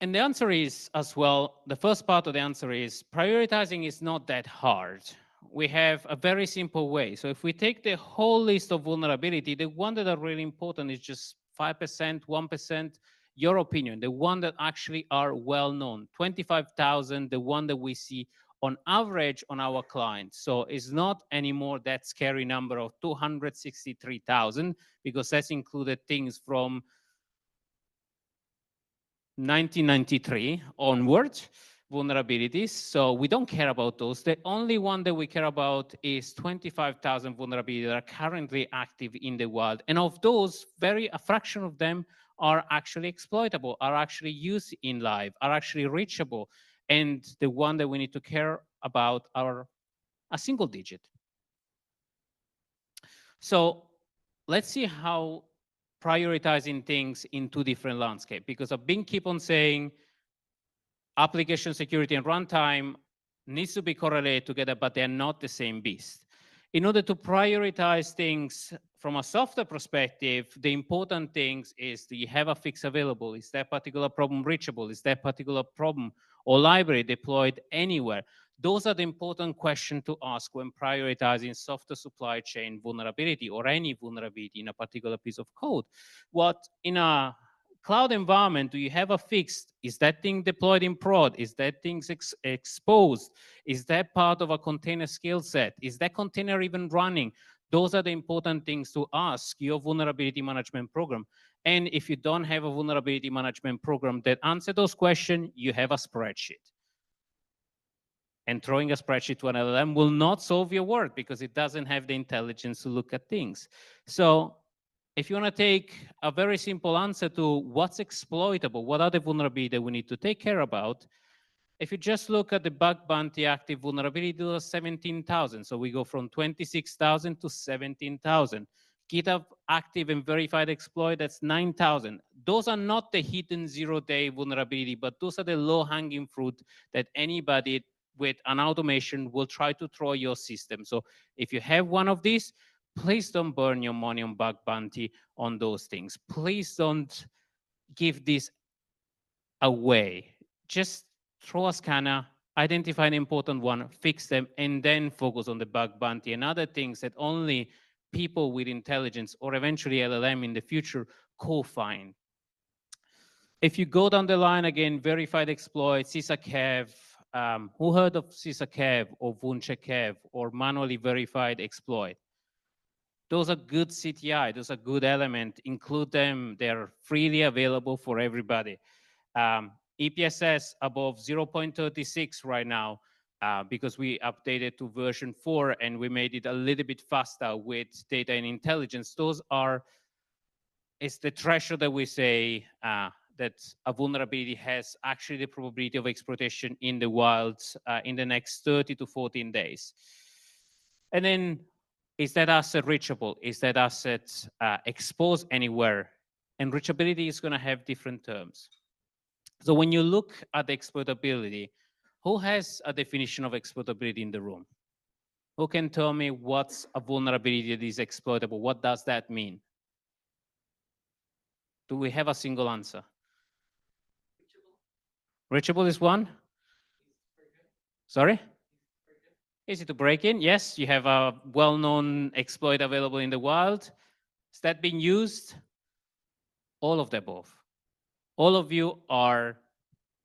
And the answer is as well, the first part of the answer is prioritizing is not that hard. We have a very simple way. So if we take the whole list of vulnerability, the one that are really important is just 5%, 1%, your opinion, the one that actually are well known, 25,000, the one that we see on average on our clients. So it's not anymore that scary number of 263,000 because that's included things from 1993 onwards, vulnerabilities. So we don't care about those. The only one that we care about is 25,000 vulnerabilities that are currently active in the wild. And of those, a fraction of them are actually exploitable, are actually used in live, are actually reachable. And the one that we need to care about are a single digit. So let's see how prioritizing things in two different landscapes, because I've been keep on saying application security and runtime needs to be correlated together, but they're not the same beast. In order to prioritize things from a software perspective, the important things is, do you have a fix available? Is that particular problem reachable? Is that particular problem or library deployed anywhere? Those are the important questions to ask when prioritizing software supply chain vulnerability or any vulnerability in a particular piece of code. What in a cloud environment do you have a fixed? Is that thing deployed in prod? Is that thing exposed? Is that part of a container skill set? Is that container even running? Those are the important things to ask your vulnerability management program. And if you don't have a vulnerability management program that answer those questions, you have a spreadsheet. And throwing a spreadsheet to an LLM will not solve your work because it doesn't have the intelligence to look at things. So if you want to take a very simple answer to what's exploitable, what are the vulnerabilities that we need to take care about, if you just look at the bug bounty active vulnerability, those are 17,000. So we go from 26,000 to 17,000. GitHub active and verified exploit, that's 9,000. Those are not the hidden zero-day vulnerability, but those are the low-hanging fruit that anybody with an automation will try to throw your system. So if you have one of these, please don't burn your money on bug bounty on those things. Please don't give this away. Just throw a scanner, identify an important one, fix them, and then focus on the bug bounty and other things that only people with intelligence or eventually LLM in the future co-find. If you go down the line again, verified exploit, CISA-CAV, who heard of CISA-CAV or VuncheCAV or manually verified exploit? Those are good CTI, those are good elements, include them, they're freely available for everybody. EPSS above 0.36 right now because we updated to version 4 and we made it a little bit faster with data and intelligence. Those are, it's the threshold that we say that a vulnerability has actually the probability of exploitation in the wild in the next 30 to 14 days. And then, is that asset reachable? Is that asset exposed anywhere? And reachability is going to have different terms. So when you look at the exploitability, who has a definition of exploitability in the room? Who can tell me what's a vulnerability that is exploitable? What does that mean? Do we have a single answer? Reachable is one? Sorry? Easy to break in. Yes, you have a well-known exploit available in the wild. Is that being used? All of the above. All of you are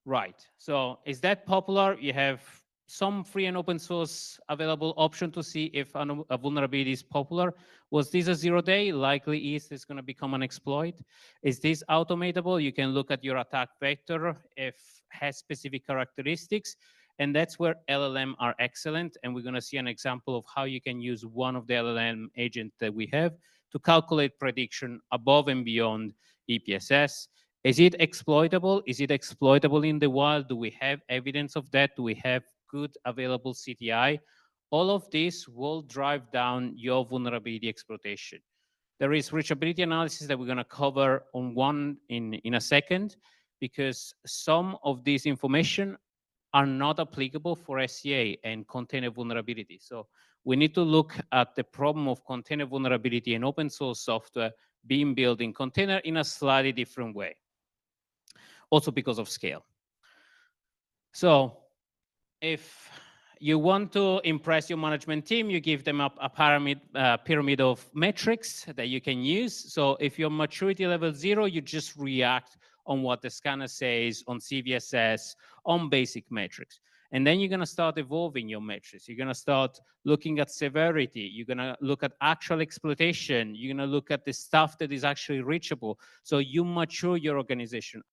right. So is that popular? You have some free and open source available option to see if a vulnerability is popular. Was this a 0-day? Likely is this going to become an exploit. Is this automatable? You can look at your attack vector if has specific characteristics. And that's where LLM are excellent. And we're going to see an example of how you can use one of the LLM agents that we have to calculate prediction above and beyond EPSS. Is it exploitable? Is it exploitable in the wild? Do we have evidence of that? Do we have good available CTI? All of this will drive down your vulnerability exploitation. There is reachability analysis that we're going to cover on one in a second, because some of this information are not applicable for SCA and container vulnerability. So we need to look at the problem of container vulnerability and open source software being built in container in a slightly different way. also because of scale. So if you want to impress your management team, you give them a pyramid of metrics that you can use. So if you're maturity level 0, you just react on what the scanner says, on CVSS, on basic metrics. And then you're going to start evolving your metrics. You're going to start looking at severity. You're going to look at actual exploitation. You're going to look at the stuff that is actually reachable. So you mature your organization.